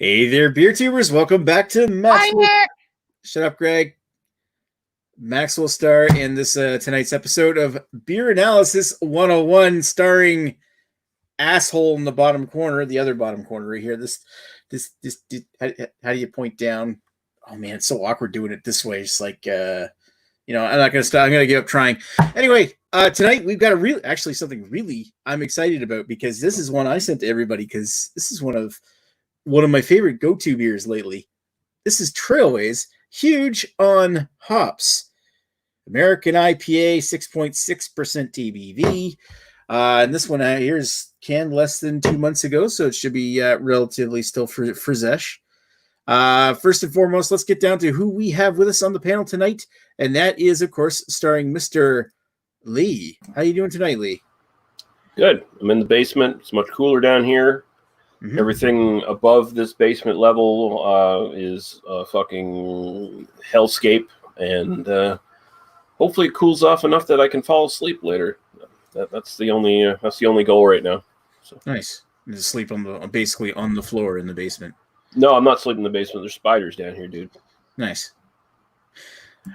Hey there, beer tubers. Welcome back to Maxwell. Shut up, Greg. Maxwell Star in this tonight's episode of Beer Analysis 101, starring asshole in the bottom corner, the other bottom corner right here. This how do you point down? Oh man, it's so awkward doing it this way. It's like I'm not gonna stop. I'm gonna give up trying. Anyway, tonight we've got something really I'm excited about, because this is one I sent to everybody, because this is one of my favorite go-to beers lately. This is Trailway's Huge on Hops. American IPA, 6.6% ABV. And this one here is canned less than 2 months ago, so it should be relatively still fresh. First and foremost, let's get down to who we have with us on the panel tonight, and that is, of course, starring Mr. Lee. How you doing tonight, Lee? Good. I'm in the basement. It's much cooler down here. Mm-hmm. Everything above this basement level is a fucking hellscape, and hopefully it cools off enough that I can fall asleep later. That's the only goal right now. So. Nice. You just sleep basically on the floor in the basement. No, I'm not sleeping in the basement. There's spiders down here, dude. Nice.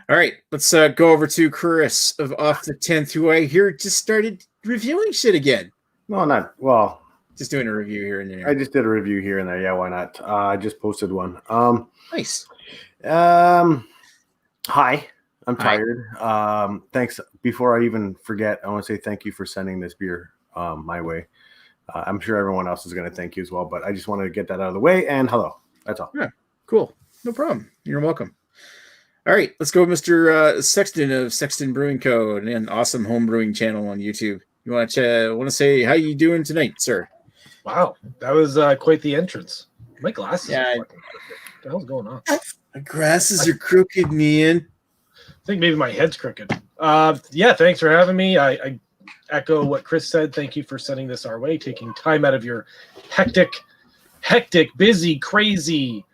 All right, let's go over to Chris of Off the 10th, who I hear just started reviewing shit again. No, not well. Just doing a review here and there. I just did a review here and there. Yeah, why not? I just posted one. Nice. Hi. I'm tired. Thanks. Before I even forget, I want to say thank you for sending this beer my way. I'm sure everyone else is going to thank you as well, but I just wanted to get that out of the way. And hello. That's all. Yeah, cool. No problem. You're welcome. All right, let's go, Mr. Sexton of Sexton Brewing Co. and an awesome home brewing channel on YouTube. You want to say how you doing tonight, sir? Wow, that was quite the entrance. My glasses are fucking crooked. What the hell's going on? My glasses are crooked, man. I think maybe my head's crooked. Yeah, thanks for having me. I echo what Chris said. Thank you for sending this our way, taking time out of your hectic, busy, crazy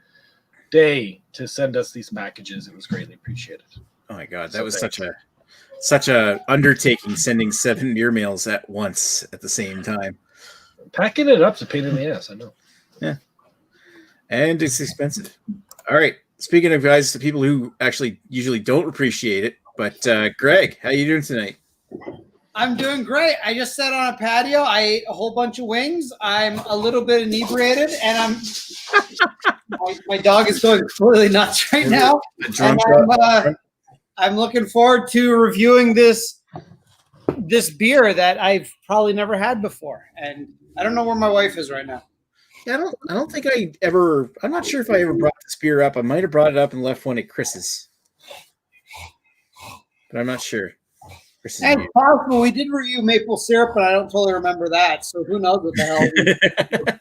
day to send us these packages. It was greatly appreciated. Oh my God, that was such a undertaking, sending 7 beer mails at once at the same time. Packing it up's a pain in the ass, I know. Yeah. And it's expensive. All right. Speaking of guys, the people who actually usually don't appreciate it, but Greg, how you doing tonight? I'm doing great. I just sat on a patio. I ate a whole bunch of wings. I'm a little bit inebriated, and my dog is going completely nuts right now. And I'm looking forward to reviewing this beer that I've probably never had before, and I don't know where my wife is right now. Yeah, I don't think I'm not sure if I ever brought this beer up. I might have brought it up and left one at Chris's, but I'm not sure. It's possible. We did review maple syrup, but I don't totally remember that. So who knows what the hell?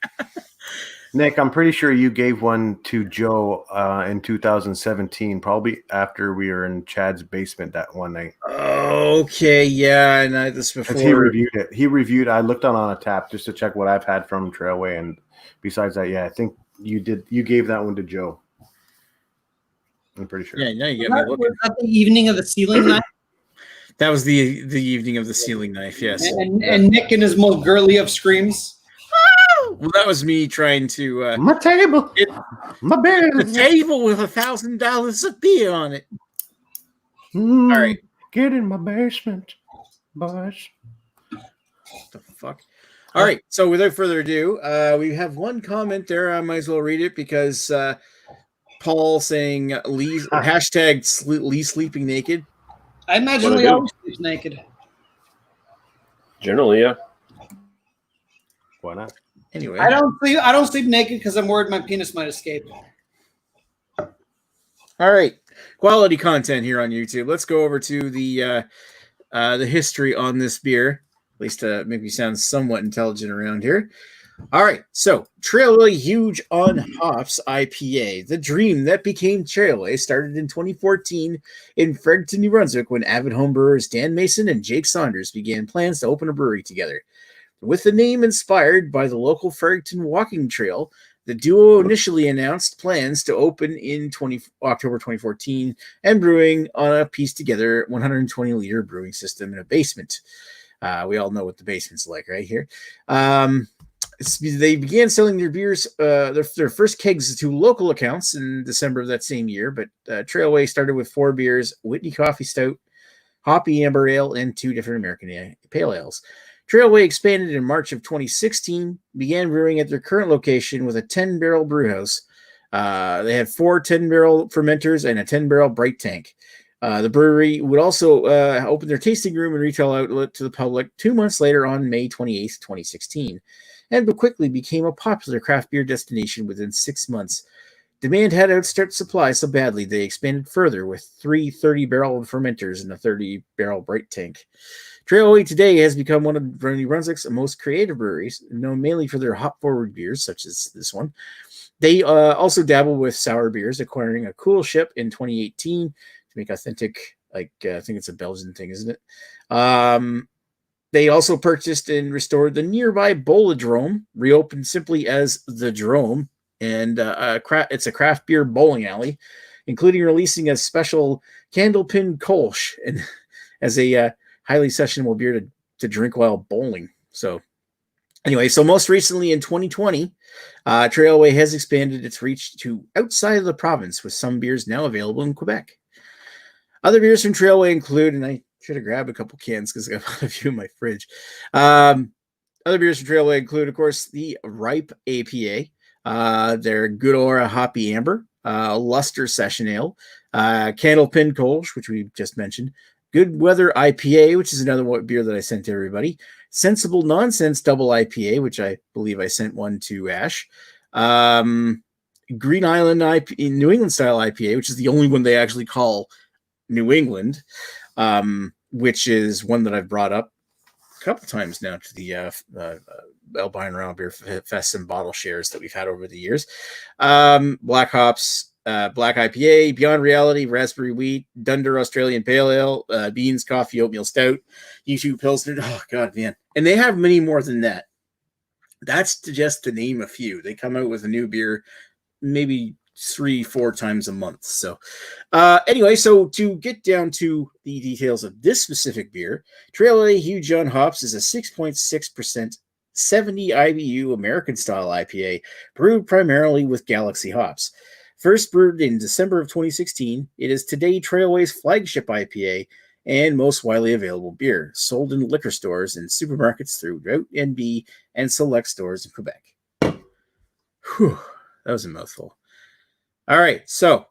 Nick, I'm pretty sure you gave one to Joe in 2017, probably after we were in Chad's basement that one night. Okay, yeah, and this before he reviewed it. He reviewed. I looked on a tap just to check what I've had from Trailway, and besides that, yeah, I think you did. You gave that one to Joe. I'm pretty sure. Yeah, you get me looking. Was that the evening of the ceiling knife? That was the evening of the ceiling knife. Yes, and Nick in his most girly of screams. Well, that was me trying to my table, my bed, the table with $1,000 of beer on it. All right, get in my basement, boys. What the fuck? All right, so without further ado, we have one comment there. I might as well read it, because Paul saying Lee hashtag Lee sleeping naked. I imagine Lee always sleeps naked. Generally, yeah. Why not? Anyway, I don't sleep naked because I'm worried my penis might escape. All right, quality content here on YouTube. Let's go over to the history on this beer. At least make me sound somewhat intelligent around here. All right, so Trailway Huge on Hops IPA. The dream that became Trailway started in 2014 in Fredericton, New Brunswick, when avid homebrewers Dan Mason and Jake Saunders began plans to open a brewery together. With the name inspired by the local Fredericton walking trail, the duo initially announced plans to open in October 2014 and brewing on a pieced together 120-liter brewing system in a basement. We all know what the basement's like right here. They began selling their beers, their first kegs to local accounts in December of that same year. But Trailway started with 4 beers: Whitney Coffee Stout, Hoppy Amber Ale, and 2 different American Pale Ales. Trailway expanded in March of 2016, began brewing at their current location with a 10-barrel brewhouse. They had 4 10-barrel fermenters and a 10-barrel bright tank. The brewery would also open their tasting room and retail outlet to the public 2 months later on May 28th, 2016, and quickly became a popular craft beer destination within 6 months. Demand had outstripped supply so badly they expanded further with 3 30-barrel fermenters and a 30-barrel bright tank. Trailway today has become one of New Brunswick's most creative breweries, known mainly for their hop-forward beers, such as this one. They also dabble with sour beers, acquiring a cool ship in 2018 to make authentic, I think it's a Belgian thing, isn't it? They also purchased and restored the nearby Bolodrome, reopened simply as the Drome, and it's a craft beer bowling alley, including releasing a special Candlepin Kolsch and as a highly sessionable beer to drink while bowling. So anyway, so most recently in 2020, Trailway has expanded its reach to outside of the province, with some beers now available in Quebec. Other beers from Trailway include, and I should have grabbed a couple cans because I got a few in my fridge. Other beers from Trailway include, of course, the Ripe APA, their Good Aura Hoppy Amber, Luster Session Ale, Candlepin Kolsch, which we just mentioned, Good Weather IPA, which is another beer that I sent to everybody, Sensible Nonsense Double IPA, which I believe I sent one to Ash, Green Island IPA, New England style IPA, which is the only one they actually call New England, which is one that I've brought up a couple times now to the Albine Round Beer Fest and bottle shares that we've had over the years. Black Hops, Black IPA, Beyond Reality, Raspberry Wheat, Dunder Australian Pale Ale, Beans Coffee Oatmeal Stout, U2 Pilsner. Oh, God, man. And they have many more than that. That's just to name a few. They come out with a new beer maybe 3-4 times a month. So anyway, so to get down to the details of this specific beer, Trailway Huge on Hops is a 6.6% 70 IBU American style IPA brewed primarily with Galaxy hops. First brewed in December of 2016, it is today Trailway's flagship IPA and most widely available beer, sold in liquor stores and supermarkets throughout NB and select stores in Quebec. Whew, that was a mouthful. All right, so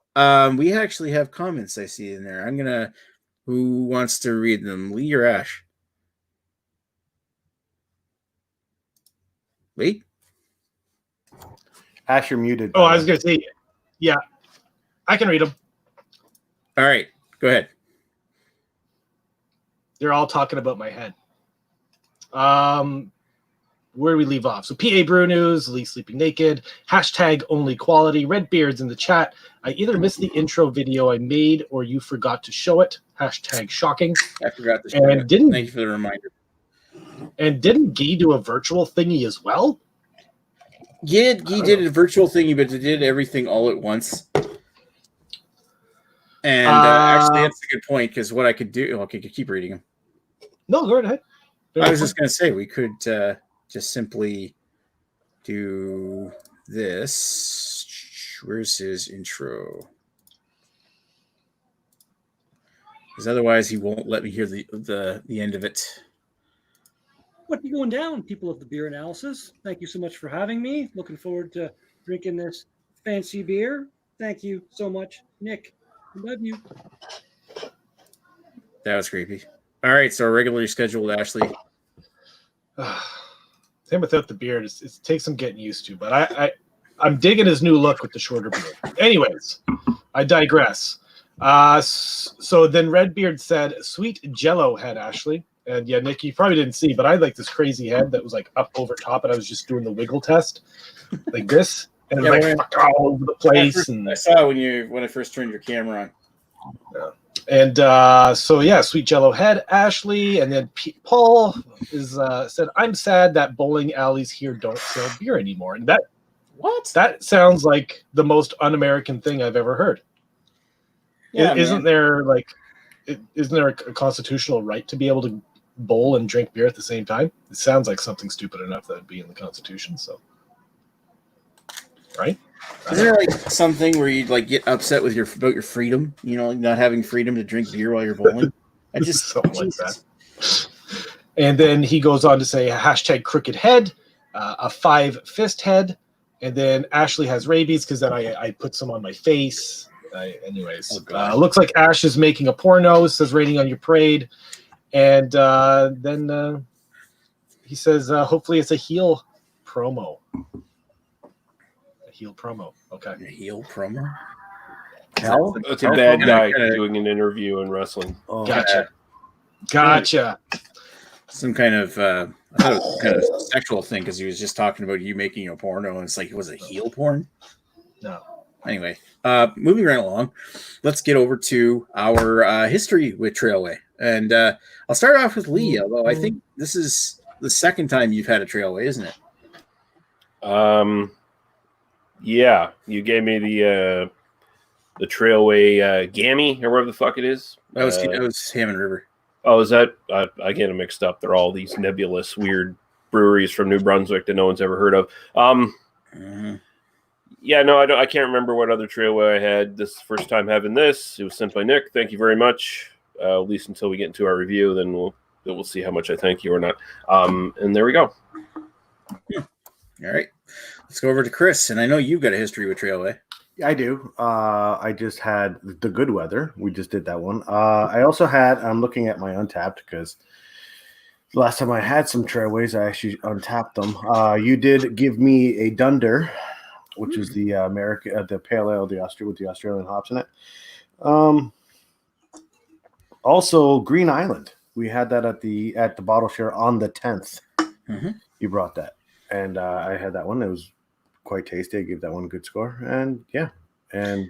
we actually have comments I see in there. Who wants to read them? Lee or Ash? Lee? Ash, you're muted. Oh, I was going to say, yeah, I can read them. All right, go ahead. They're all talking about my head. Where do we leave off? So PA Brew News, Lee Sleeping Naked, hashtag only quality, Red Beards in the chat. I either missed the intro video I made or you forgot to show it. Hashtag shocking. I forgot to show it. Thank you for the reminder. And didn't Guy do a virtual thingy as well? Yeah, Guy did a virtual thingy, but it did everything all at once. And actually, that's a good point, because what I could do... Okay, keep reading them. No, go ahead. I was just going to say, we could just simply do this. Where's his intro? Because otherwise he won't let me hear the end of it. What's going down, people of the beer analysis? Thank you so much for having me. Looking forward to drinking this fancy beer. Thank you so much, Nick. Love you. That was creepy. All right, so our regularly scheduled Ashley. Him without the beard, it takes some getting used to, but I'm digging his new look with the shorter beard. Anyways, I digress. So then Redbeard said, sweet Jello head, Ashley. And yeah, Nick, you probably didn't see, but I had like this crazy head that was like up over top, and I was just doing the wiggle test like this, and it was like all over the place. I saw when I first turned your camera on. Yeah. And so yeah, sweet Jello head, Ashley, and then Paul said, "I'm sad that bowling alleys here don't sell beer anymore." And that sounds like the most un-American thing I've ever heard. Yeah, isn't there a constitutional right to be able to bowl and drink beer at the same time? It sounds like something stupid enough that would be in the Constitution. So, right? Is there like something where you'd like get upset with about your freedom? You know, like not having freedom to drink beer while you're bowling. I just something like that. And then he goes on to say hashtag crooked head, a 5 fist head, and then Ashley has rabies because then I put some on my face. Anyways, looks like Ash is making a porno. Says rating on your parade, and then he says hopefully it's a heel promo. A heel promo. Okay. A heel promo. Hell? That's a bad guy doing an interview in wrestling. Oh, Gotcha. Some kind of I thought it was some kind of sexual thing because he was just talking about you making a porno, and it's like it was a heel porn. No. Anyway, moving right along, let's get over to our history with Trailway, and I'll start off with Lee. Although I think this is the second time you've had a Trailway, isn't it? Yeah, you gave me the Trailway Gammy or whatever the fuck it is. That was Hammond River. Oh, is that? I get them mixed up. They're all these nebulous, weird breweries from New Brunswick that no one's ever heard of. Yeah, no, I can't remember what other Trailway I had. This first time having this. It was sent by Nick. Thank you very much. At least until we get into our review, then we'll see how much I thank you or not. And there we go. All right, let's go over to Chris. And I know you've got a history with Trailway. I do. I just had the good weather. We just did that one. I also had, I'm looking at my Untapped because the last time I had some Trailways, I actually untapped them. You did give me a Dunder, which is the the pale ale, with the Australian hops in it. Also Green Island. We had that at the bottle share on the 10th. Mm-hmm. You brought that. And I had that one. It was quite tasty. I gave that one a good score. And yeah, and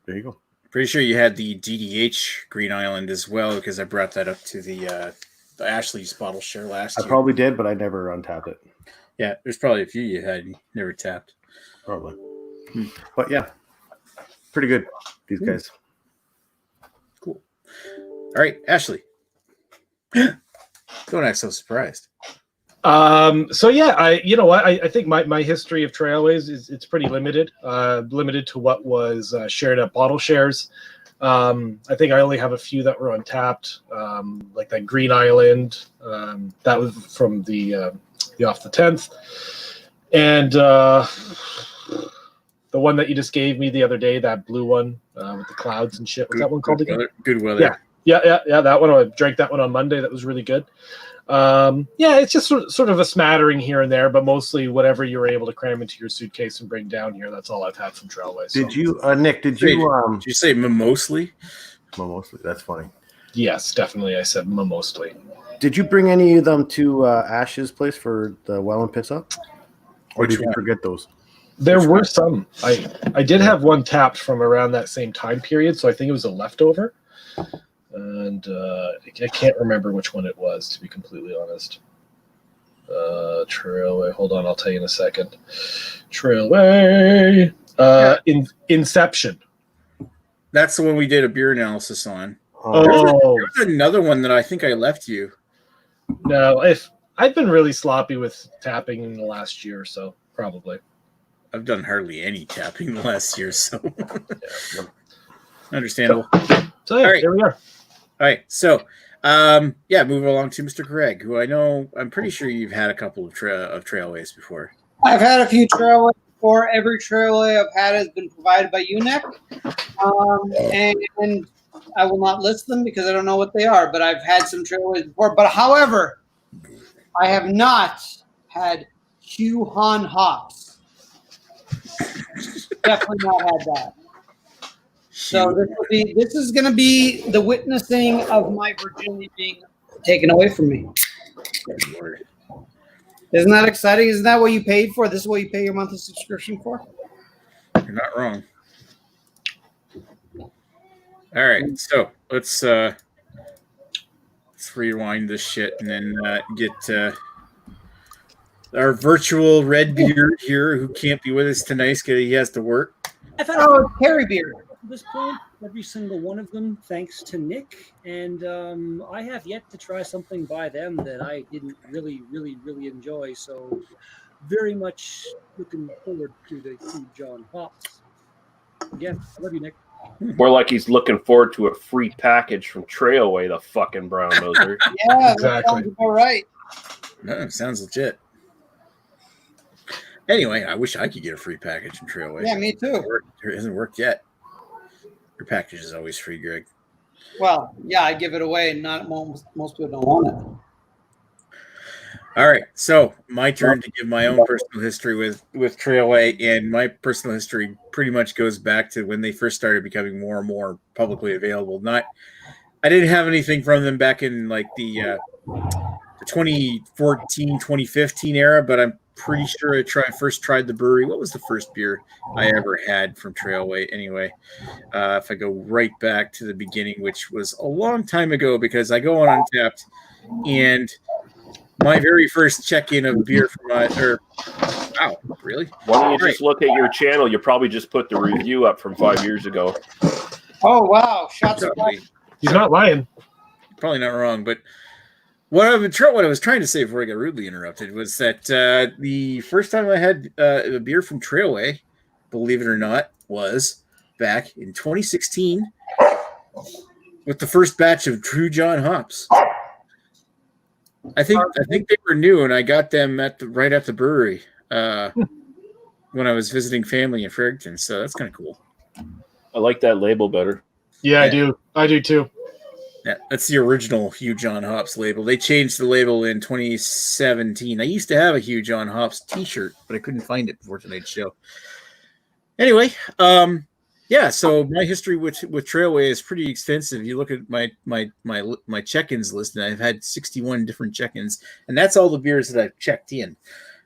there you go. Pretty sure you had the DDH Green Island as well because I brought that up to the Ashley's bottle share last year. I probably did, but I never untapped it. Yeah, there's probably a few you had never tapped. Probably. But yeah, pretty good, these guys. Cool. All right, Ashley. Don't act so surprised. So yeah, I think my history of Trailways it's pretty limited. Limited to what was shared at bottle shares. I think I only have a few that were untapped, like that Green Island. That was from the off the 10th, and the one that you just gave me the other day, that blue one with the clouds and shit. What's that one called again? Good weather. Yeah. That one. I drank that one on Monday. That was really good. It's just sort of a smattering here and there, but mostly whatever you were able to cram into your suitcase and bring down here. That's all I've had from Trailway. So. Did you, Nick? Did you say mostly? Mostly. That's funny. Yes, definitely. I said mostly. Did you bring any of them to Ash's place for the well and piss up, or did you forget those? There were some. I did have one tapped from around that same time period, so I think it was a leftover. And I can't remember which one it was, to be completely honest. Trailway. Hold on, I'll tell you in a second. Trailway. Inception. That's the one we did a beer analysis on. Oh, there's another one that I think I left you. No, I've been really sloppy with tapping in the last year or so, probably. I've done hardly any tapping the last year, so understandable. So yeah, there we are. All right, so moving along to Mr. Greg, who I'm pretty sure you've had a couple of Trailways before. I've had a few Trailways before. Every Trailway I've had has been provided by you, Nick. And I will not list them because I don't know what they are, but I've had some Trailways before. But however, I have not had Huon hops. Definitely not had that. So this is going to be the witnessing of my virginity being taken away from me. Isn't that exciting? Isn't that what you paid for? This is what you pay your monthly subscription for? You're not wrong. All right, so let's rewind this shit and then get our virtual red beard here who can't be with us tonight because he has to work. Oh, Terry beard. this point, every single one of them, thanks to Nick. And I have yet to try something by them that I didn't really enjoy. So very much looking forward to the True John hops. Again, I love you, Nick. More like he's looking forward to a free package from Trailway, the fucking brown noser. Yeah, Exactly. All right. No, sounds legit. Anyway, I wish I could get a free package from Trailway. Yeah, me too. It hasn't worked yet. Your package is always free, Greg. Well, yeah, I give it away, and not most people don't want it. All right, so my turn to give my own personal history with Trailway, and my personal history pretty much goes back to when they first started becoming more and more publicly available. I didn't have anything from them back in like the 2014, 2015 era, but I'm pretty sure I first tried the brewery. What was the first beer I ever had from Trailway? Anyway, if I go right back to the beginning, which was a long time ago, because I go on Untapped, and my very first check-in of beer from wow, really? Why don't you just look at your channel? You probably just put the review up from 5 years ago. Oh wow, shots Probably, He's not lying. probably not wrong, but what I was trying to say before I got rudely interrupted was that the first time I had a beer from Trailway, believe it or not, was back in 2016 with the first batch of True John hops. I think they were new, and I got them right at the brewery when I was visiting family in Fredericton. So that's kind of cool. I like that label better. Yeah, I do. I do too. Yeah, that's the original Hugh John Hops label. They changed the label in 2017. I used to have a Hugh John Hops T-shirt, but I couldn't find it before tonight's show. Anyway, yeah. So my history with Trailway is pretty extensive. You look at my check-ins list, and I've had 61 different check-ins, and that's all the beers that I've checked in,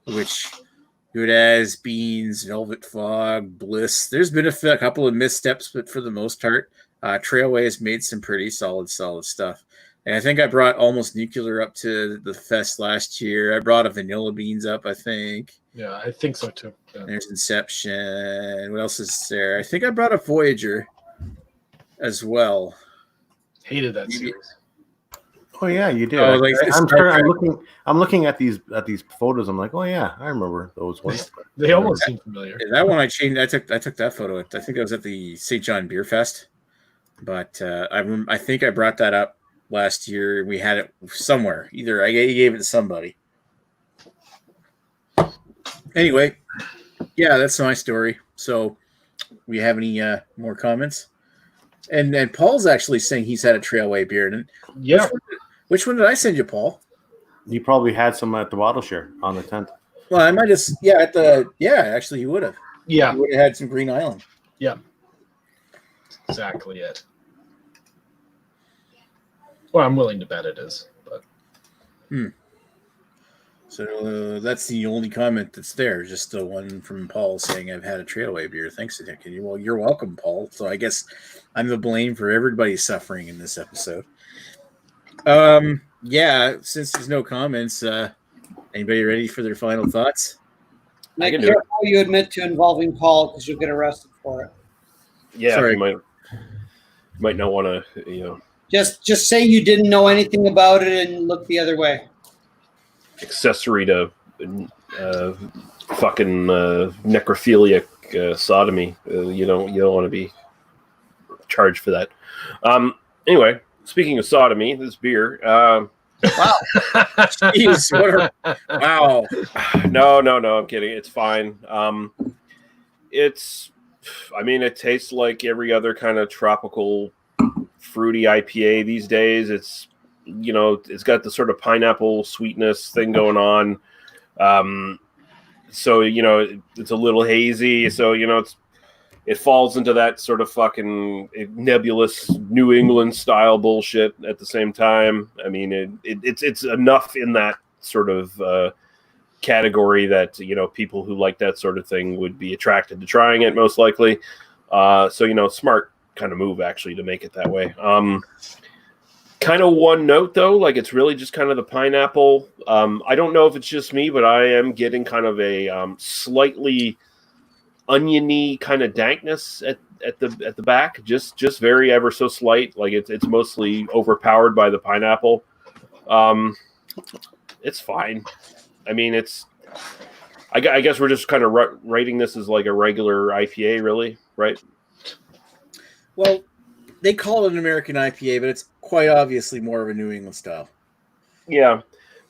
which Good As, Beans, Velvet Fog, Bliss. There's been a couple of missteps, but for the most part, Trailway has made some pretty solid stuff. And I think I brought Almost Nuclear up to the fest last year. I brought a Vanilla Beans up, I think. Yeah, I think so too. Yeah. There's Inception. What else is there? I think I brought a Voyager as well. Hated that series. Oh yeah, you did. Oh, like I'm looking at these photos. I'm like, oh yeah, I remember those ones. They almost seem familiar. That one I changed. I took that photo. I think I was at the St. John Beer Fest, but I think I brought that up last year. We had it somewhere. Either I gave it to somebody. Anyway, yeah, that's my story. So, we have any more comments? And Paul's actually saying he's had a Trailway beer. And Yeah. Which one did I send you, Paul? You probably had some at the bottle share on the 10th. Well, I might have. Actually, he would have. Yeah. He would have had some Green Island. Yeah. Exactly it. Well, I'm willing to bet it is, but So that's the only comment that's there. Just the one from Paul saying I've had a Trailway beer. Thanks, Nick. Well, you're welcome, Paul. So I guess I'm the blame for everybody's suffering in this episode. Yeah, since there's no comments, anybody ready for their final thoughts? Like, careful you admit to involving Paul because you'll get arrested for it. Yeah, Sorry. you might not want to, Just say you didn't know anything about it and look the other way. accessory to fucking necrophiliac sodomy. You don't want to be charged for that. Anyway, speaking of sodomy, this beer. Wow. Jeez, wow. No, I'm kidding. It's fine. It tastes like every other kind of tropical fruity IPA these days. It's got the sort of pineapple sweetness thing going on. So it's a little hazy. So it falls into that sort of fucking nebulous New England style bullshit at the same time. I mean, it's enough in that sort of category that people who like that sort of thing would be attracted to trying it most likely. So smart kind of move actually to make it that way. Kind of one note though, like it's really just kind of the pineapple. I don't know if it's just me, but I am getting kind of a slightly oniony kind of dankness at the back, just very ever so slight. Like it's mostly overpowered by the pineapple. It's fine. I mean, I guess we're just kind of rating this as like a regular IPA, really, right? Well, they call it an American IPA, but it's quite obviously more of a New England style. Yeah.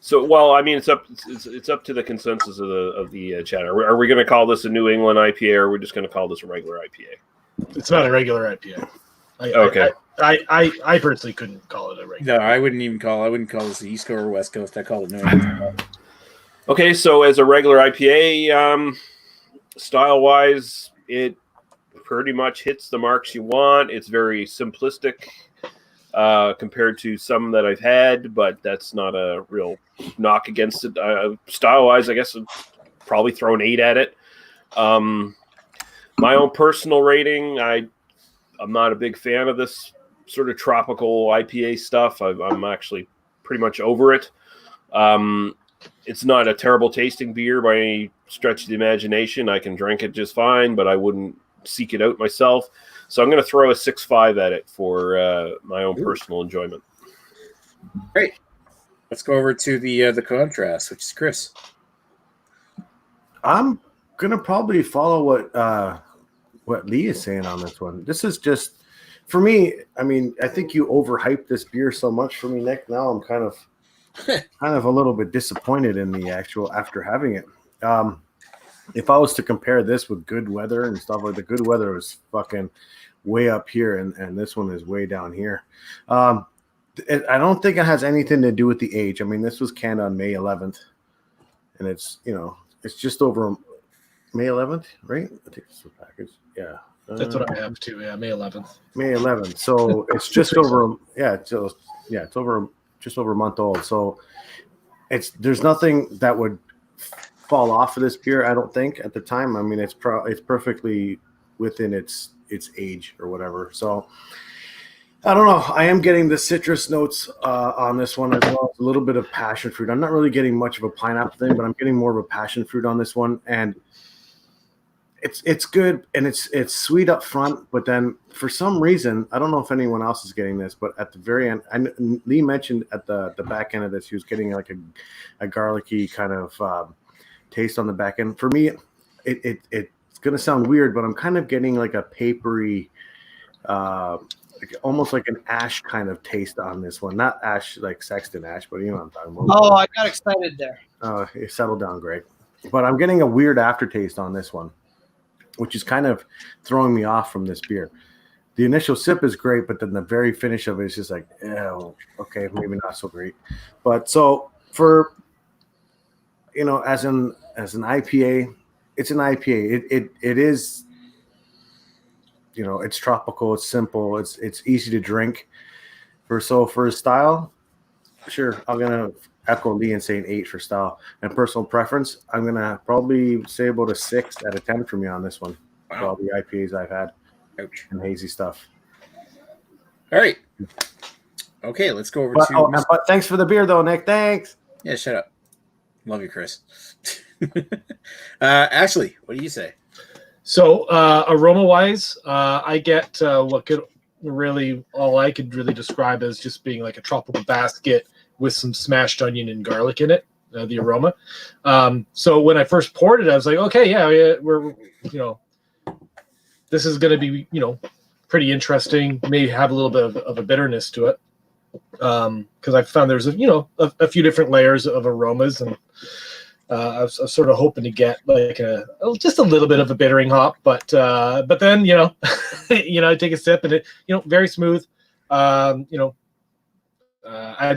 So, well, I mean, it's up to the consensus of the chat. Are we going to call this a New England IPA, or are we just going to call this a regular IPA? It's not a regular IPA. Okay. I personally couldn't call it a regular. No, I wouldn't call this the East Coast or West Coast. I call it New England. Okay, so as a regular IPA, style-wise, it pretty much hits the marks you want. It's very simplistic compared to some that I've had, but that's not a real knock against it. Style-wise, I guess I'd probably throw an 8 at it. My own personal rating, I'm not a big fan of this sort of tropical IPA stuff. I'm actually pretty much over it. It's not a terrible tasting beer by any stretch of the imagination. I can drink it just fine, but I wouldn't seek it out myself. So I'm going to throw a 6.5 at it for my own personal enjoyment. Great. Let's go over to the contrast, which is Chris. I'm going to probably follow what Lee is saying on this one. This is just, for me, I mean, I think you overhyped this beer so much for me, Nick. Now I'm kind of a little bit disappointed in the actual after having it. If I was to compare this with Good Weather and stuff like the Good Weather was fucking way up here, and this one is way down here. I don't think it has anything to do with the age. I mean, this was canned on May 11th, and it's just over May 11th, right? I think it's the package. Yeah. That's what I have too. Yeah, May 11th. May 11th. So it's just over. Yeah. So yeah, it's over just over a month old. So there's nothing that would fall off of this beer. I don't think at the time. I mean, it's perfectly within its age or whatever. So I don't know. I am getting the citrus notes on this one as well. A little bit of passion fruit. I'm not really getting much of a pineapple thing, but I'm getting more of a passion fruit on this one, and it's good and it's sweet up front. But then for some reason, I don't know if anyone else is getting this, but at the very end, Lee mentioned at the back end of this, he was getting like a garlicky kind of taste on the back end. For me, it's going to sound weird, but I'm kind of getting like a papery, almost like an ash kind of taste on this one. Not ash like Sexton ash, but you know what I'm talking about. Oh, I got excited there. Settle down, Greg. But I'm getting a weird aftertaste on this one, which is kind of throwing me off from this beer. The initial sip is great, but then the very finish of it is just like, oh, okay, maybe not so great. But so for, as an IPA, it's an IPA. It is, it's tropical, it's simple, it's easy to drink. For a style, sure, I'm gonna echo Lee and say an 8 for style. And personal preference, I'm gonna probably say about a 6 out of 10 for me on this one. For all the IPAs I've had. Ouch. And hazy stuff. All right. Okay, let's go over to. But thanks for the beer, though, Nick. Thanks. Yeah, shut up. Love you, Chris. Ashley, what do you say? So aroma-wise, I get what could really all I could really describe as just being like a tropical basket with some smashed onion and garlic in it. The aroma. So when I first poured it, I was like, okay, yeah, we're this is going to be pretty interesting. May have a little bit of a bitterness to it. Because I found there's a few different layers of aromas, and I was sort of hoping to get like just a little bit of a bittering hop, but then I take a sip and it very smooth. I'd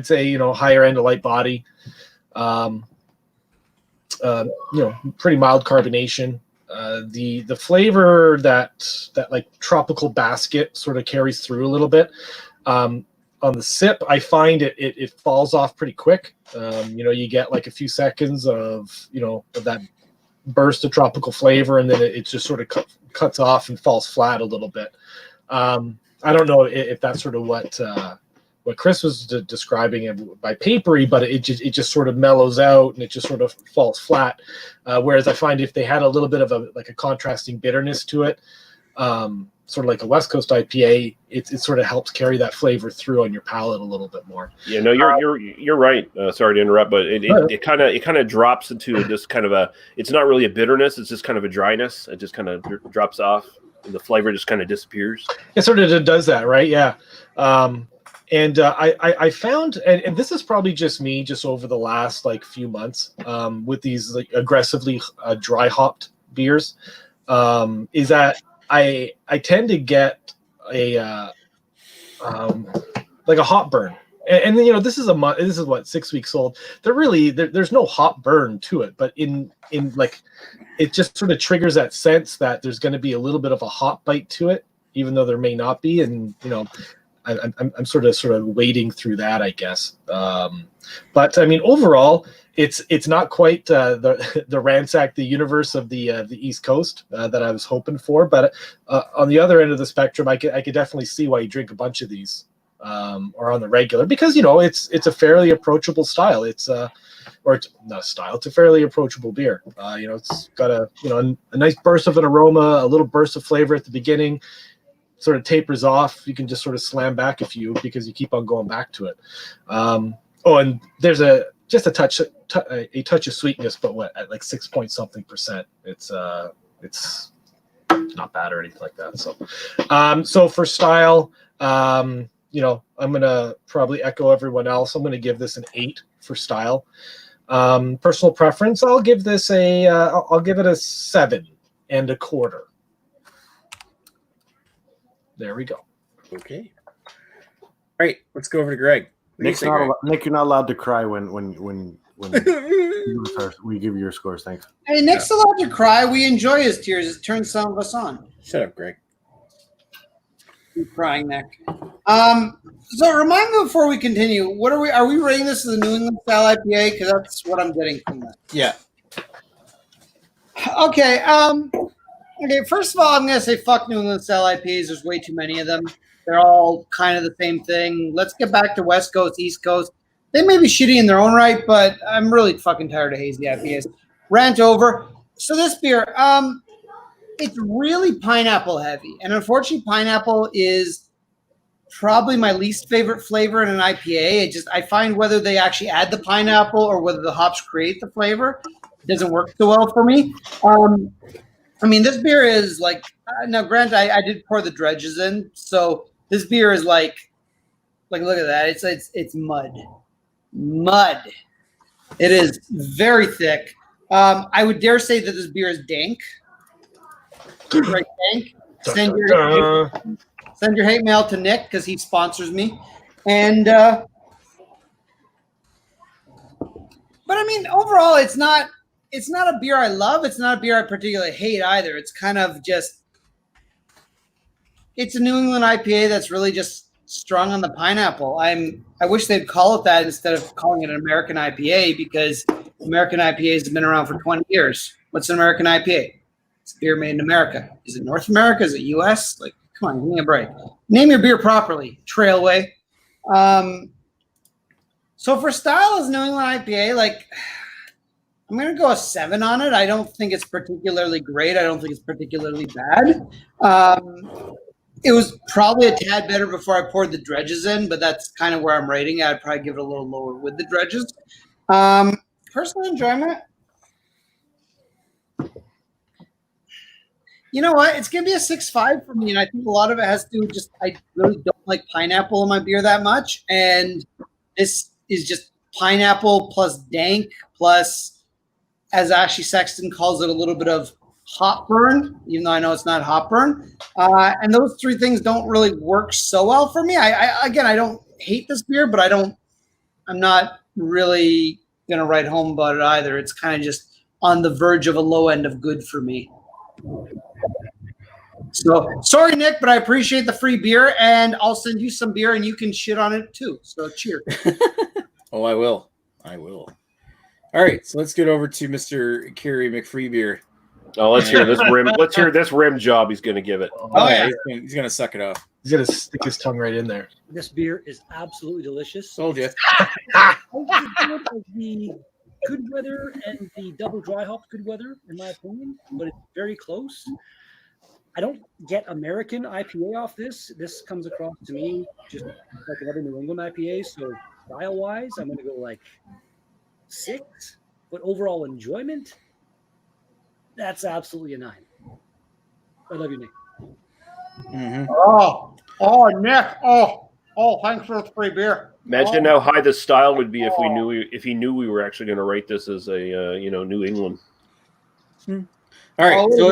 say higher end of light body, pretty mild carbonation. The flavor that like tropical basket sort of carries through a little bit. On the sip, I find it falls off pretty quick. You get like a few seconds of that burst of tropical flavor, and then it just sort of cuts off and falls flat a little bit. I don't know if that's sort of what what Chris was describing it by papery, but it just sort of mellows out and it just sort of falls flat. Whereas I find if they had a little bit of a contrasting bitterness to it, sort of like a West Coast IPA, it sort of helps carry that flavor through on your palate a little bit more. Yeah, no, you're right. Sorry to interrupt, but it kind of drops into just kind of it's not really a bitterness. It's just kind of a dryness. It just kind of drops off, and the flavor just kind of disappears. It sort of does that, right? Yeah. And I found, and this is probably just me, just over the last few months, with these aggressively dry hopped beers, is that I tend to get a hop burn, and then this is this is what 6 weeks old. There's no hop burn to it, but in it just sort of triggers that sense that there's going to be a little bit of a hop bite to it, even though there may not be, and I'm sort of wading through that, I guess. But I mean, overall, it's not quite the ransack the universe of the East Coast that I was hoping for. But on the other end of the spectrum, I could definitely see why you drink a bunch of these or on the regular, because it's a fairly approachable style. It's not a style. It's a fairly approachable beer. It's got a nice burst of an aroma, a little burst of flavor at the beginning. Sort of tapers off. You can just sort of slam back a few because you keep on going back to it. And there's just a touch of sweetness, but at like 6 point something percent. It's not bad or anything like that. So for style, I'm gonna probably echo everyone else. I'm gonna give this an 8 for style. Personal preference, I'll give this I'll give it a 7 1/4. There we go. Okay. All right, let's go over to Greg. Nick, you're not allowed to cry when we give you your scores. Thanks. Hey, Nick's allowed to cry. We enjoy his tears. It turns some of us on. Shut up, Greg. Keep crying, Nick. So remind me before we continue. What are we rating this as a New England style IPA? Because that's what I'm getting from that. Yeah. Okay. Okay, first of all, I'm going to say fuck New England style IPAs. There's way too many of them. They're all kind of the same thing. Let's get back to West Coast, East Coast. They may be shitty in their own right, but I'm really fucking tired of hazy IPAs. Rant over. So this beer, it's really pineapple heavy. And unfortunately, pineapple is probably my least favorite flavor in an IPA. I find whether they actually add the pineapple or whether the hops create the flavor, it doesn't work so well for me. I mean, this beer is now granted, I did pour the dredges in, so this beer is like look at that. It's mud. It is very thick. I would dare say that this beer is dank. Right, dank. Send your hate mail to Nick because he sponsors me. And but I mean, overall, it's not a beer I love. It's not a beer I particularly hate either. It's kind of just, it's a New England IPA that's really just strong on the pineapple. I wish they'd call it that instead of calling it an American IPA, because American IPAs have been around for 20 years. What's an American IPA? It's beer made in America. Is it North America? Is it US? Come on, give me a break. Name your beer properly. Trailway. So for style as New England IPA, I'm going to go a 7 on it. I don't think it's particularly great. I don't think it's particularly bad. It was probably a tad better before I poured the dredges in, but that's kind of where I'm rating it. I'd probably give it a little lower with the dredges. Personal enjoyment. You know what? It's going to be a 6.5 for me, and I think a lot of it has to do with I really don't like pineapple in my beer that much, and this is just pineapple plus dank plus, as Ashley Sexton calls it, a little bit of hop burn, even though I know it's not hop burn. And those three things don't really work so well for me. I don't hate this beer, but I'm not really going to write home about it either. It's kind of just on the verge of a low end of good for me. So sorry, Nick, but I appreciate the free beer, and I'll send you some beer and you can shit on it too. So cheers. Oh, I will. All right, so let's get over to Mr. Kerry McFreebeer. Oh, let's hear this rim. Let's hear this rim job he's going to give it. Oh yeah, he's going to suck it off. He's gonna stick his tongue right in there. This beer is absolutely delicious. Told you. The good weather and the double dry hop good weather, in my opinion, but it's very close. I don't get American IPA off this. This comes across to me just like another New England IPA. So style-wise, I'm going to go like 6. But overall enjoyment, that's absolutely a 9. I love you, Nick. Mm-hmm. Oh, Nick. Oh, thanks for the free beer. Imagine how high the style would be if he knew we were actually going to rate this as a New England. All right, so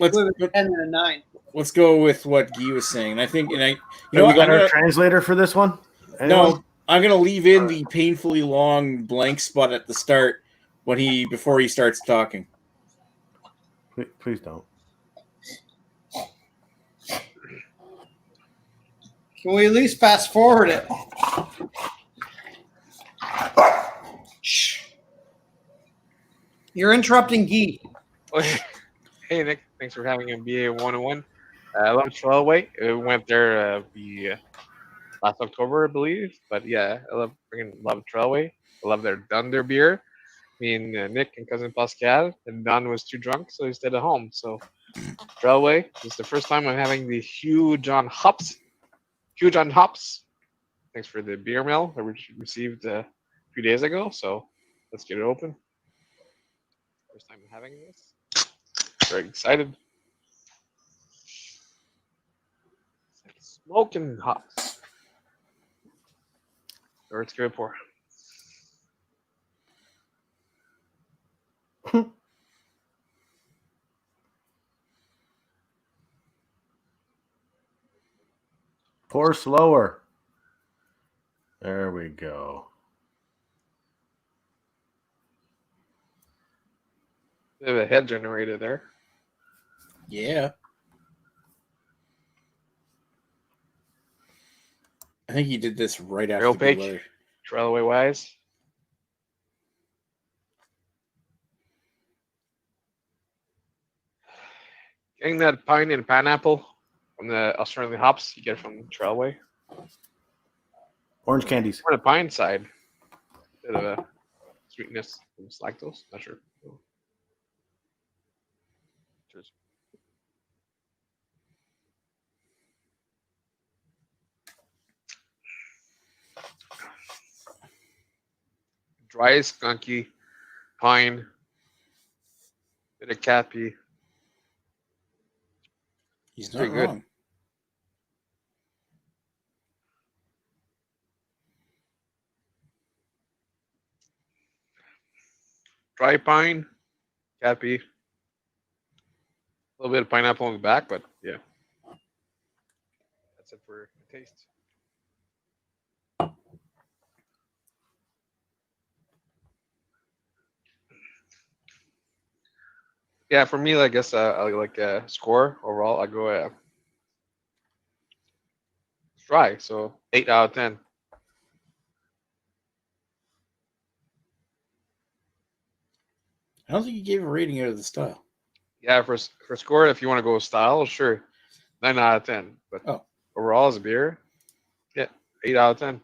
let's 10 and a 9. Let's go with what Guy was saying. I think, we got our translator for this one. Anyone? No, I'm gonna leave in the painfully long blank spot at the start before he starts talking. Please don't. Can we at least fast forward it? You're interrupting Guy. Hey, Nick. Thanks for having a BA 101. I love Trailway. We went there last October, I believe. But yeah, I love Trailway. I love their Dunder beer. Me and Nick and cousin Pascal. And Don was too drunk, so he stayed at home. So Trailway. This is the first time I'm having the huge on hops. Thanks for the beer mail that we received a few days ago. So let's get it open. First time having this. Very excited. Smoking hops. Or it's good for. Pour slower. There we go. Bit of a head generator there. Yeah. I think he did this right after Real the page. weather. Trailway wise. Getting that pine and pineapple from the Australian hops you get from Trailway. Orange candies. On the pine side, bit of a sweetness from lactose. Not sure. Cheers. Dry, skunky, pine, bit of cappy. He's not Pretty good. wrong. Dry pine, cappy. A little bit of pineapple on the back, but yeah. That's it for the taste. Yeah, for me, I guess I like score overall. I go it's dry, so 8 out of 10. I don't think he gave a rating out of the style. Yeah, for score, if you want to go style, sure, 9 out of 10. But overall, as a beer, yeah, 8 out of 10.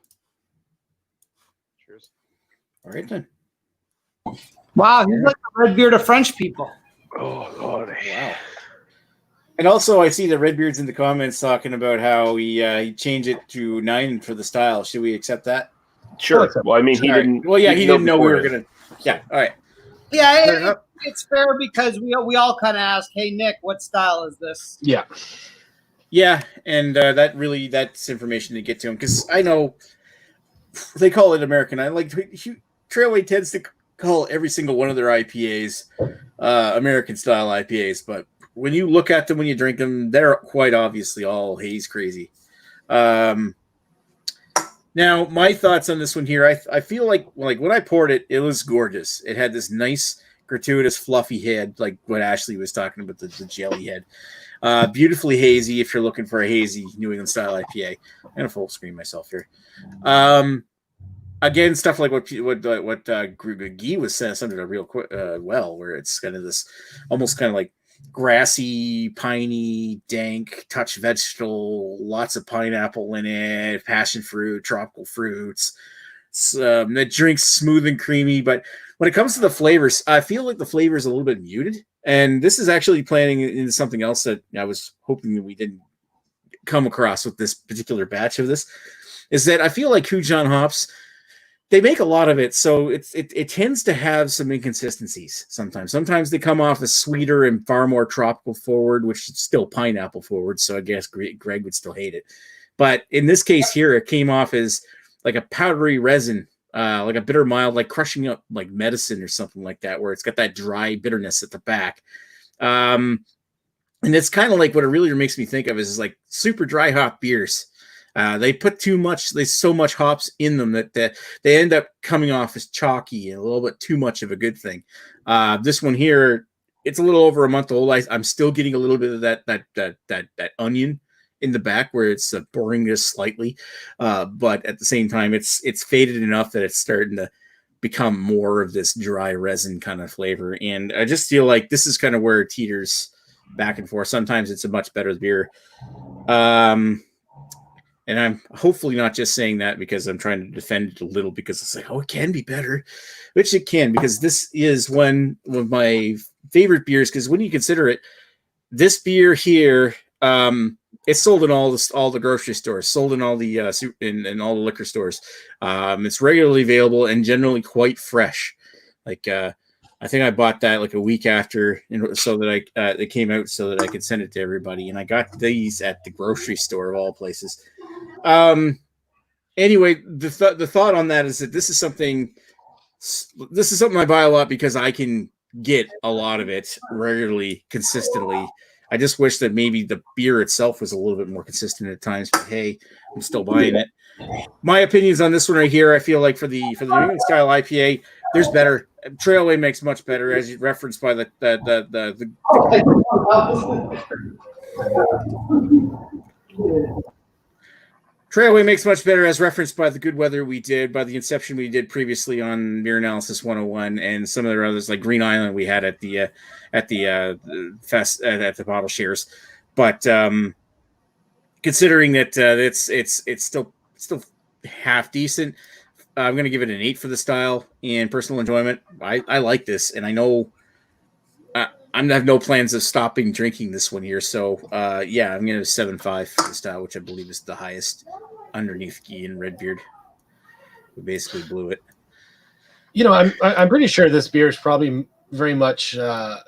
Cheers. All right then. Wow, he's like the red beard of French people. Oh God! Wow. And also, I see the Redbeard's in the comments talking about how he changed it to 9 for the style. Should we accept that? Sure. Well, I mean, he didn't. Well, yeah, he didn't know we were before gonna. Yeah. All right. Yeah, it's fair because we all kind of ask, "Hey, Nick, what style is this?" Yeah. Yeah, and that's information to get to him because I know they call it American. I like Trailway tends to call every single one of their IPAs American style IPAs, but when you look at them, when you drink them, they're quite obviously all haze crazy. Now, my thoughts on this one here, I feel like when I poured it, it was gorgeous. It had this nice, gratuitous, fluffy head, like what Ashley was talking about, the jelly head. Beautifully hazy if you're looking for a hazy New England style IPA. I'm going to full screen myself here. Again, stuff like what Guy was saying, something real quick, where it's kind of this almost kind of like grassy, piney, dank, touch vegetable, lots of pineapple in it, passion fruit, tropical fruits. The drink's smooth and creamy, but when it comes to the flavors, I feel like the flavor is a little bit muted. And this is actually planning into something else that I was hoping that we didn't come across with this particular batch of this, is that I feel like Kujan hops, they make a lot of it, so it tends to have some inconsistencies sometimes. Sometimes they come off as sweeter and far more tropical forward, which is still pineapple forward, so I guess Greg would still hate it. But in this case here, it came off as like a powdery resin, like a bitter mild, like crushing up like medicine or something like that, where it's got that dry bitterness at the back. And it's kind of like what it really makes me think of is like super dry hop beers. They put there's so much hops in them that they end up coming off as chalky and a little bit too much of a good thing. This one here, it's a little over a month old. I'm still getting a little bit of that onion in the back where it's boring just slightly, but at the same time, it's faded enough that it's starting to become more of this dry resin kind of flavor. And I just feel like this is kind of where it teeters back and forth. Sometimes it's a much better beer. And I'm hopefully not just saying that because I'm trying to defend it a little, because it's like, oh, it can be better, which it can, because this is one of my favorite beers. Because when you consider it, this beer here, it's sold in all the grocery stores, sold in all the in all the liquor stores. It's regularly available and generally quite fresh. Like I think I bought that like a week after, so that it came out so that I could send it to everybody. And I got these at the grocery store of all places. Anyway, the thought on that is that this is something I buy a lot because I can get a lot of it regularly, consistently. I just wish that maybe the beer itself was a little bit more consistent at times, but hey, I'm still buying it. My opinions on this one right here, I feel like for the New England style IPA, there's better. Trailway makes much better, as you referenced by the Trailway makes much better, as referenced by the good weather we did, by the Inception we did previously on Beer Analysis 101, and some of the others like Green Island we had at the fest at the bottle shares. But considering that it's still half decent, I'm going to give it an 8 for the style and personal enjoyment. I like this, and I know I have no plans of stopping drinking this one here. So, yeah, I'm going to 7.5 for the style, which I believe is the highest underneath Guy and Redbeard. We basically blew it. You know, I'm pretty sure this beer is probably very much,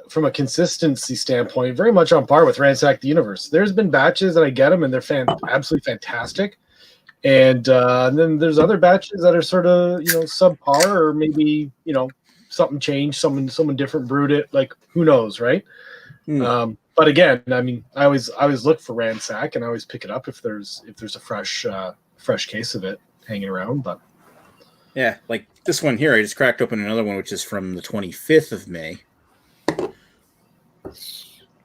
from a consistency standpoint, very much on par with Ransack the Universe. There's been batches that I get them, and they're absolutely fantastic. And then there's other batches that are sort of, subpar, or maybe, something changed, someone different brewed it, like who knows, right? But again, I mean, I always look for Ransack, and I always pick it up if there's a fresh case of it hanging around. But yeah, like this one here, I just cracked open another one, which is from the 25th of May.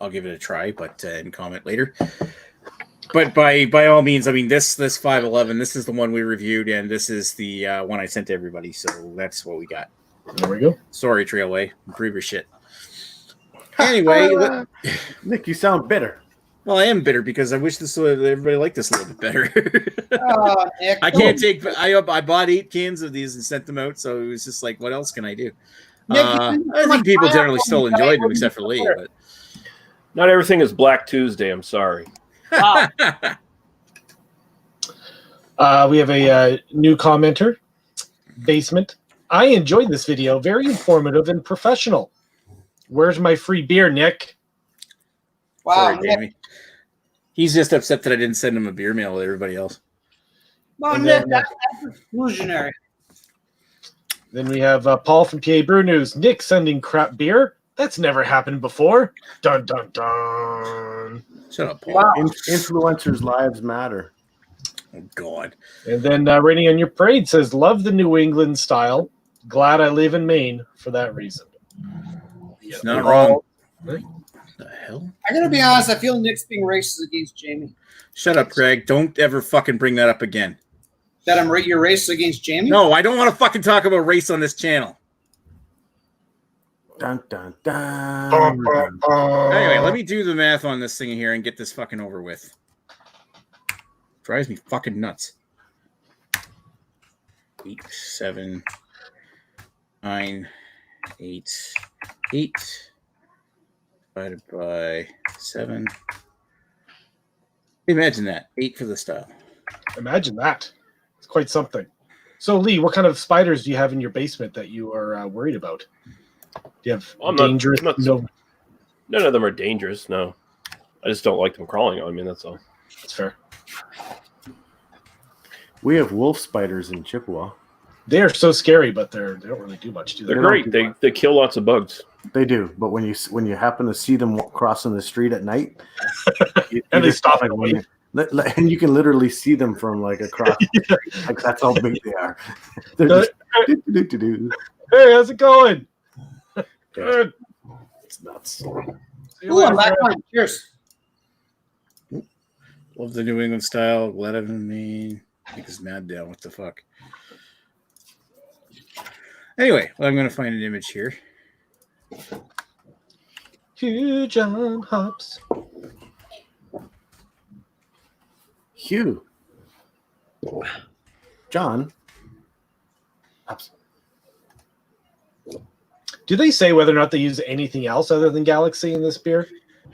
I'll give it a try, but and comment later. But by all means, I mean this 511, this is the one we reviewed, and this is the one I sent to everybody. So that's what we got. There we go. Sorry, Trailway. Improve your shit. Anyway, Nick, you sound bitter. Well, I am bitter because I wish everybody liked this a little bit better. Nick, I can't take. I bought 8 cans of these and sent them out, so it was just like, what else can I do? Nick, I think people generally still enjoyed them, except for Lee. But Not everything is Black Tuesday. I'm sorry. We have a new commenter, Basement. I enjoyed this video. Very informative and professional. Where's my free beer, Nick? Wow, sorry, Nick. Jamie. He's just upset that I didn't send him a beer mail with everybody else. Well, And Nick, then, that's exclusionary. Then we have Paul from PA Brew News. Nick sending crap beer? That's never happened before. Dun, dun, dun. Shut up, Paul. Wow. Influencers' lives matter. Oh, God. And then Rainy on Your Parade says, love the New England style. Glad I live in Maine for that reason. It's not wrong. Right. The hell? I gotta be honest, I feel Nick's being racist against Jamie. Shut up, Greg. Don't ever fucking bring that up again. That you're racist against Jamie? No, I don't want to fucking talk about race on this channel. Dun, dun, dun. Anyway, let me do the math on this thing here and get this fucking over with. Drives me fucking nuts. 8, 7, 9, 8, 8 divided by 7. Imagine that. 8 for the style. Imagine that. It's quite something. So, Lee, what kind of spiders do you have in your basement that you are worried about? Do you have dangerous? None of them are dangerous, no. I just don't like them crawling on me, that's all. That's fair. We have wolf spiders in Chippewa. They are so scary, but they don't really do much, do they? They're great. They kill lots of bugs. They do, but when you happen to see them crossing the street at night, and they stop like and you can literally see them from like across. Yeah. Like that's how big they are. They're just, hey, how's it going? Good. It's nuts. Cheers. Love the New England style. Let him mean. I think it's mad down. What the fuck? Anyway, well, I'm going to find an image here. Hugh John Hops. Hugh. John Hops. Do they say whether or not they use anything else other than Galaxy in this beer?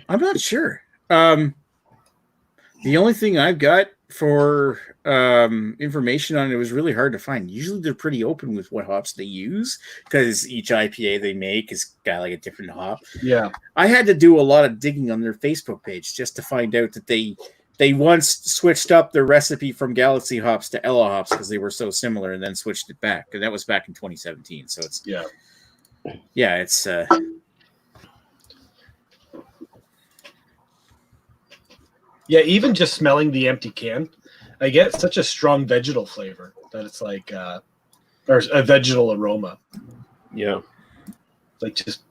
I'm not sure. The only thing I've got for information on it was really hard to find. Usually they're pretty open with what hops they use because each IPA they make has got like a different hop. Yeah. I had to do a lot of digging on their Facebook page just to find out that they once switched up their recipe from Galaxy hops to Ella hops because they were so similar and then switched it back. And that was back in 2017. So it's it's yeah, even just smelling the empty can, I get such a strong vegetal flavor that it's like or a vegetal aroma. Yeah. Like just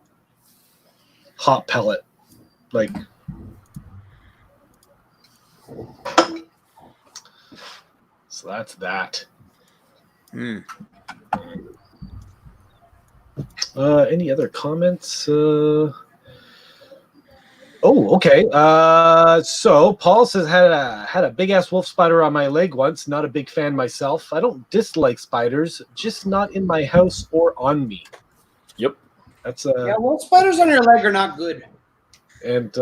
hot pellet. Like so that's that. Any other comments? Oh, okay. So Paul says had a big ass wolf spider on my leg once. Not a big fan myself. I don't dislike spiders, just not in my house or on me. Yep. That's wolf spiders on your leg are not good. And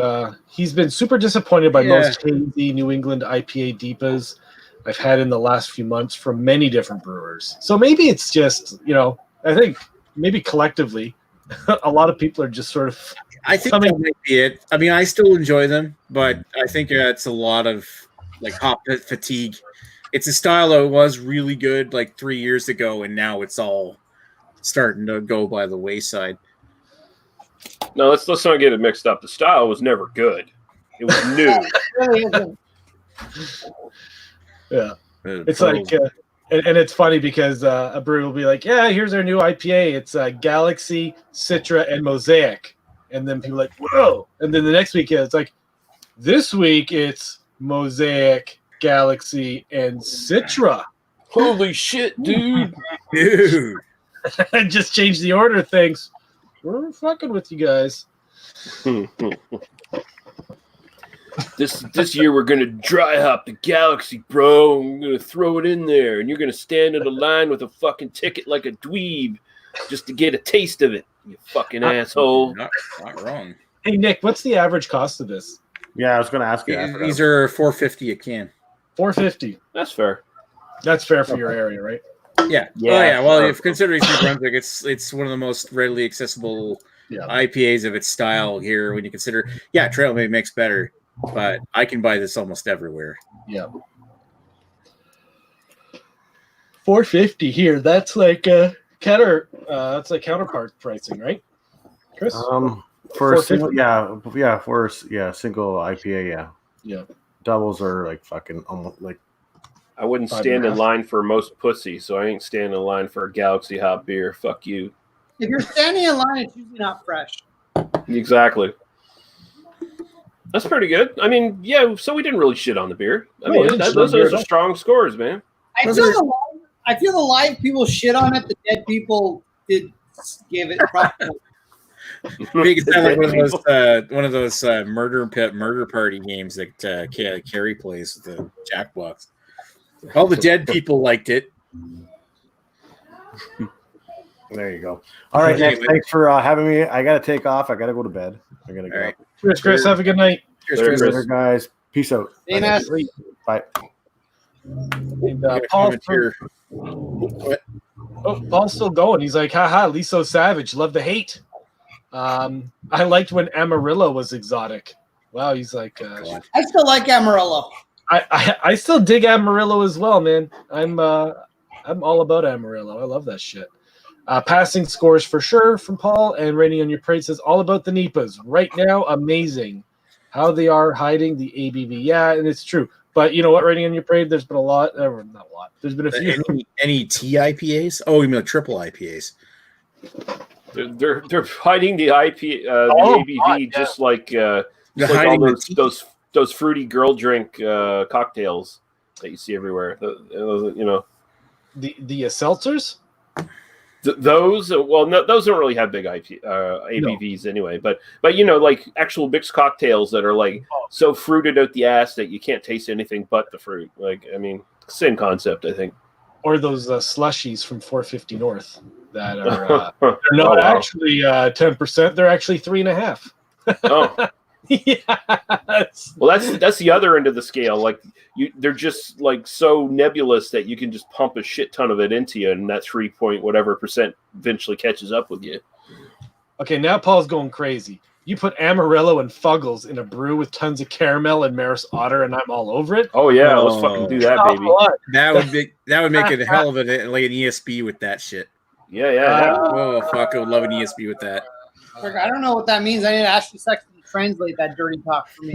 he's been super disappointed by most hazy New England IPA deepas I've had in the last few months from many different brewers. So maybe it's just, I think maybe collectively a lot of people are just sort of I think that might be it. I mean, I still enjoy them, but I think it's a lot of like hop fatigue. It's a style that was really good like 3 years ago, and now it's all starting to go by the wayside. No, let's not get it mixed up. The style was never good. It was new. Yeah, it's like, and it's funny because a brewery will be like, "Yeah, here's our new IPA. It's Galaxy, Citra, and Mosaic." And then people are like, whoa. And then the next week, it's like, this week it's Mosaic, Galaxy, and Citra. Holy shit, dude. Dude. I just changed the order of things. We're fucking with you guys. This year we're going to dry hop the Galaxy, bro. I'm going to throw it in there. And you're going to stand in a line with a fucking ticket like a dweeb just to get a taste of it. You fucking asshole. Not wrong. Hey, Nick, what's the average cost of this? Yeah, I was going to ask you. These are $4.50 a can. $4.50. That's fair. That's fair for your area, right? Yeah. Oh, yeah. Well, if considering New Brunswick, it's one of the most readily accessible IPAs of its style here. When you consider, Trailway makes better, but I can buy this almost everywhere. Yeah. $4.50 here. That's like that's like counterpart pricing, right, Chris? For a single, single IPA, yeah. Doubles are like fucking almost like. I wouldn't stand in line for most pussy, so I ain't standing in line for a Galaxy hop beer. Fuck you. If you're standing in line, it's usually not fresh. Exactly. That's pretty good. I mean, so we didn't really shit on the beer. I mean, those are strong scores, man. I feel the live people shit on it. The dead people give it proper. Make it sound like one of those murder party games that Carrie plays with the Jackbox. All the dead people liked it. There you go. All right, Nick, thanks for having me. I got to take off. I got to go to bed. I got to go. All right. Cheers, Chris. Have a good night. Cheers, Later, guys. Peace out. Bye. And, Paul's still going. He's like, haha, Liso Savage. Love the hate. I liked when Amarillo was exotic. Wow, he's like... I still like Amarillo. I still dig Amarillo as well, man. I'm all about Amarillo. I love that shit. Passing scores for sure from Paul, and Rating on Your Parade says all about the Nipas. Right now, amazing. How they are hiding the ABV. Yeah, and it's true. But you know what, Rating on Your Parade, there's been a lot. Not a lot. There's been a few. Any TIPAs? Oh, you mean triple IPAs? They're hiding the ABV just like all those fruity girl drink cocktails that you see everywhere. You know, the seltzers. Those those don't really have big ABVs anyway, but you know, like actual mixed cocktails that are like so fruited out the ass that you can't taste anything but the fruit. Like, I mean, same concept, I think. Or those slushies from 450 North that are they're not actually 10%; they're actually 3.5%. Oh. Yes. Well, that's the other end of the scale. Like they're just like so nebulous that you can just pump a shit ton of it into you, and that 3% eventually catches up with you. Okay, now Paul's going crazy. You put Amarillo and Fuggles in a brew with tons of caramel and Maris Otter, and I'm all over it. Oh yeah, let's fucking do that, baby. That would make it a hell of like an ESB with that shit. Yeah. Oh fuck, I would love an ESB with that. I don't know what that means. I need to ask you Sexton to translate that dirty talk for me.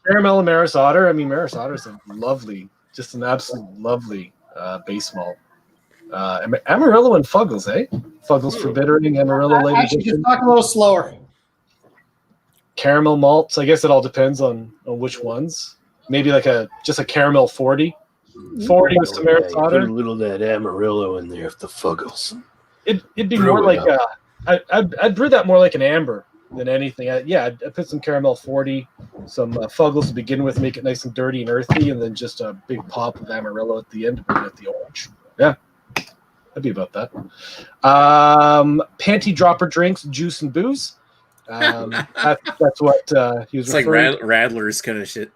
Caramel and Maris Otter. I mean, Maris Otter is a lovely, just an absolute lovely base malt. Amarillo and Fuggles, eh? Fuggles for bittering, Amarillo late Actually, edition. just talk a little slower. Caramel malts. I guess it all depends on which ones. Maybe like just a caramel 40. 40 with some Maris Otter. Put a little of that Amarillo in there, if the Fuggles. It'd be more like I'd brew that more like an amber than anything. I'd put some caramel 40, some Fuggles to begin with, make it nice and dirty and earthy, and then just a big pop of Amarillo at the end to bring out the orange. Yeah, that'd be about that. Panty dropper drinks, juice and booze. That's what he was. It's like Radlers kind of shit.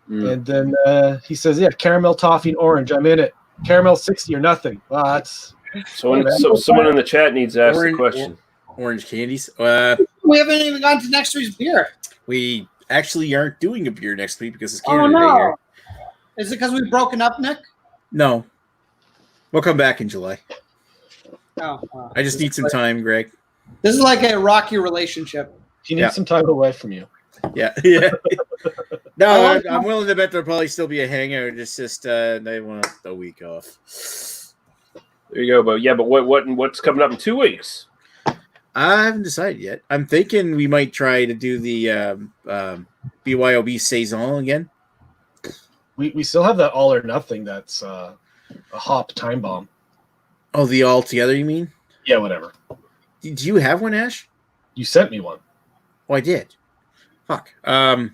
And then he says, "Yeah, caramel toffee and orange. I'm in it. Caramel 60 or nothing." Well, that's. Someone in the chat needs to ask the question. Orange candies. We haven't even gone to next week's beer. We actually aren't doing a beer next week because it's Canada Day here. Is it because we've broken up, Nick? No. We'll come back in July. Oh, wow. I just need some time, Greg. This is like a rocky relationship. He needs some time away from you. Yeah. No, I'm willing to bet there'll probably still be a hangout. It's just they want a week off. There you go. But what's coming up in 2 weeks? I haven't decided yet. I'm thinking we might try to do the BYOB Saison again. We still have that all or nothing. That's a hop time bomb. Oh, the all together, you mean? Yeah, whatever. Did you have one, Ash? You sent me one. Oh, I did. Fuck. And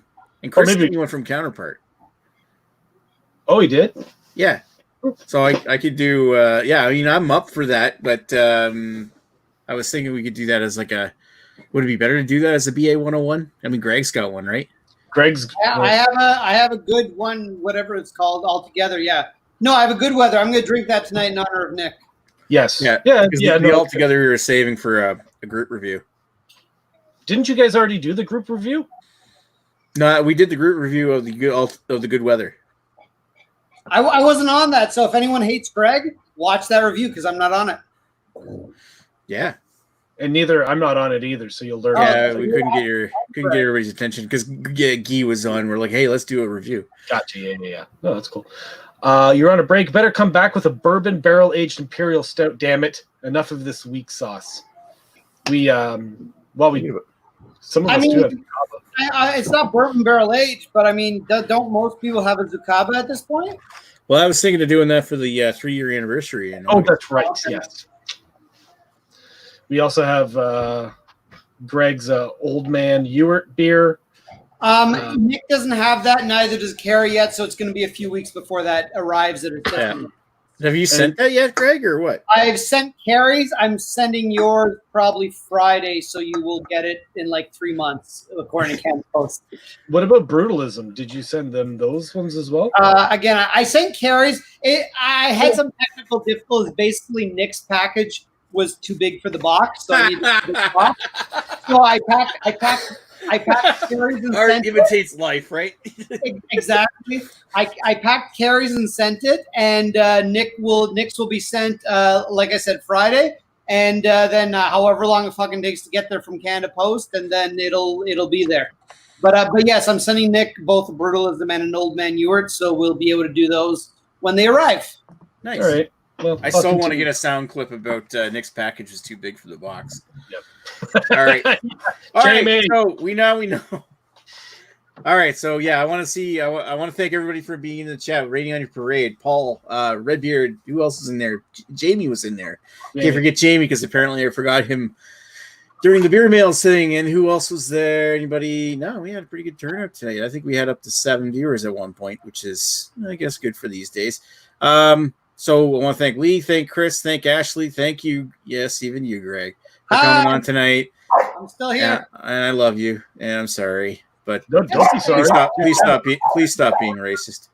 Chris sent me one from Counterpart. Oh, he did? Yeah. So I could do. I mean, I'm up for that, but I was thinking we could do that as like a. Would it be better to do that as a BA 101? I mean, Greg's got one, right? I have a good one, whatever it's called, altogether. Yeah. No, I have a good weather. I'm going to drink that tonight in honor of Nick. Yes. Yeah. The altogether we were saving for a group review. Didn't you guys already do the group review? No, we did the group review of the good weather. I wasn't on that, so if anyone hates Greg, watch that review because I'm not on it. Yeah. And I'm not on it either, so you'll learn. Yeah, we couldn't get everybody's attention because Guy was on. We're like, hey, let's do a review. Gotcha. Yeah. No, that's cool. You're on a break. Better come back with a bourbon barrel-aged imperial stout. Damn it! Enough of this weak sauce. Some of us do have Zucaba. It's not bourbon barrel-aged, but I mean, don't most people have a Zucaba at this point? Well, I was thinking of doing that for the 3-year anniversary. Oh, that's right. Yes. We also have Greg's Old Man Ewart beer. Nick doesn't have that, neither does Carrie yet, so it's going to be a few weeks before that arrives at her system. Have you sent that yet, Greg, or what? I've sent Carrie's. I'm sending yours probably Friday, so you will get it in like 3 months, according to Canada Post. What about Brutalism? Did you send them those ones as well? Again, I sent Carrie's. I had some technical difficulties. Basically, Nick's package was too big for the box, so I needed a big box. So I packed Carrie's and Art sent imitates life, right? Exactly. I packed Carrie's and sent it, and Nick's will be sent, like I said, Friday, and then however long it fucking takes to get there from Canada Post, and then it'll be there. But yes, I'm sending Nick both a Brutalism and an Old Man Ewart, so we'll be able to do those when they arrive. Nice. All right. Well, I still want to get a sound clip about Nick's package was too big for the box. Yep. All right. All right. Jamie. So we know. All right. So yeah, I want to thank everybody for being in the chat, rating on your parade. Paul, Redbeard, who else is in there? Jamie was in there. Can't forget Jamie because apparently I forgot him during the beer mails thing. And who else was there? Anybody? No, we had a pretty good turnout tonight. I think we had up to 7 viewers at one point, which is, I guess, good for these days. So I want to thank Lee, thank Chris, thank Ashley, thank you. Yes, even you, Greg, for coming on tonight. I'm still here. And I love you, and I'm sorry, but Don't be sorry. Please stop being racist.